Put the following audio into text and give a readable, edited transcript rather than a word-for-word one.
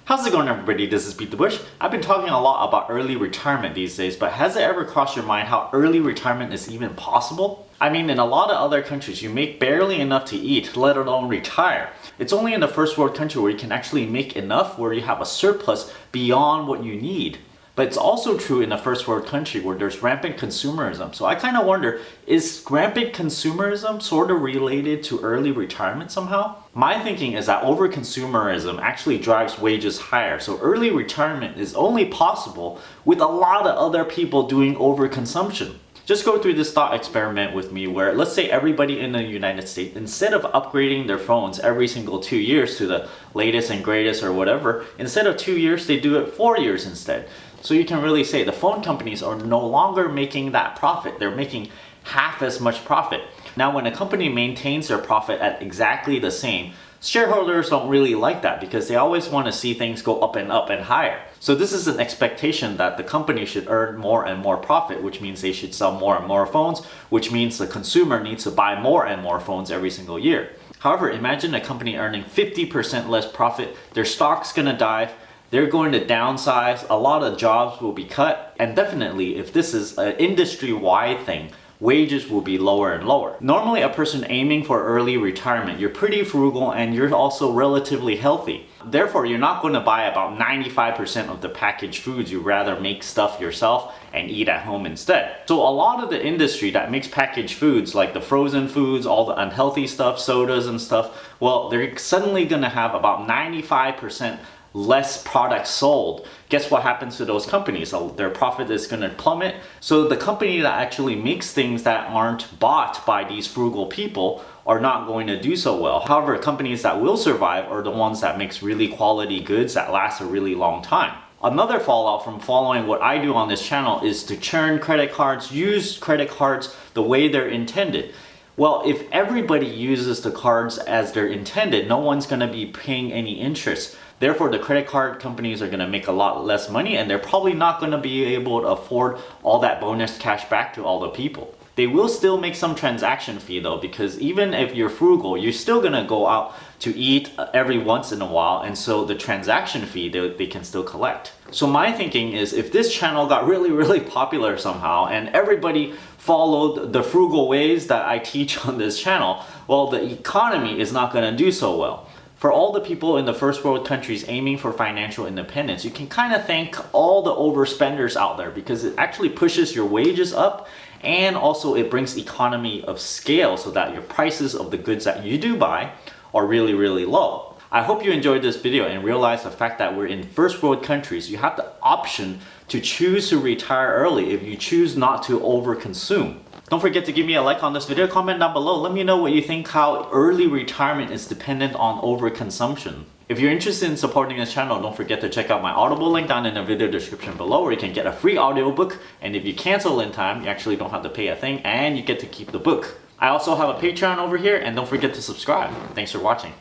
How's it going, everybody? This is BeatTheBush. I've been talking a lot about early retirement these days, but has it ever crossed your mind how early retirement is even possible? I mean, in a lot of other countries, you make barely enough to eat, let alone retire. It's only in the first world country where you can actually make enough where you have a surplus beyond what you need. But it's also true in a first world country where there's rampant consumerism. So I kind of wonder, is rampant consumerism sort of related to early retirement somehow? My thinking is that overconsumerism actually drives wages higher. So early retirement is only possible with a lot of other people doing overconsumption. Just go through this thought experiment with me where let's say everybody in the United States, instead of upgrading their phones every single 2 years to the latest and greatest or whatever, instead of 2 years, they do it 4 years instead. So you can really say the phone companies are no longer making that profit. They're making half as much profit. Now, when a company maintains their profit at exactly the same, shareholders don't really like that because they always want to see things go up and higher. So this is an expectation that the company should earn more and more profit, which means they should sell more and more phones, which means the consumer needs to buy more and more phones every single year. However, imagine a company earning 50% less profit, their stock's gonna dive, they're going to downsize, a lot of jobs will be cut, and definitely if this is an industry-wide thing, wages will be lower and lower. Normally a person aiming for early retirement, you're pretty frugal and you're also relatively healthy. Therefore, you're not going to buy about 95% of the packaged foods. You rather make stuff yourself and eat at home instead. So a lot of the industry that makes packaged foods, like the frozen foods, all the unhealthy stuff, sodas and stuff, well, they're suddenly going to have about 95% less products sold. Guess what happens to those companies? Their profit is going to plummet. So the company that actually makes things that aren't bought by these frugal people are not going to do so well. However, companies that will survive are the ones that makes really quality goods that last a really long time. Another fallout from following what I do on this channel is to churn credit cards, use credit cards the way they're intended. Well, if everybody uses the cards as they're intended, no one's going to be paying any interest. Therefore, the credit card companies are going to make a lot less money and they're probably not going to be able to afford all that bonus cash back to all the people. They will still make some transaction fee though, because even if you're frugal, you're still going to go out to eat every once in a while, and so the transaction fee they can still collect. So my thinking is if this channel got really popular somehow and everybody followed the frugal ways that I teach on this channel, well, the economy is not going to do so well. For all the people in the first world countries aiming for financial independence, you can kind of thank all the overspenders out there because it actually pushes your wages up and also it brings economy of scale so that your prices of the goods that you do buy are really low. I hope you enjoyed this video and realize the fact that we're in first world countries. You have the option to choose to retire early if you choose not to overconsume. Don't forget to give me a like on this video, comment down below, let me know what you think how early retirement is dependent on overconsumption. If you're interested in supporting this channel, don't forget to check out my Audible link down in the video description below where you can get a free audiobook, and if you cancel in time, you actually don't have to pay a thing and you get to keep the book. I also have a Patreon over here, and don't forget to subscribe. Thanks for watching.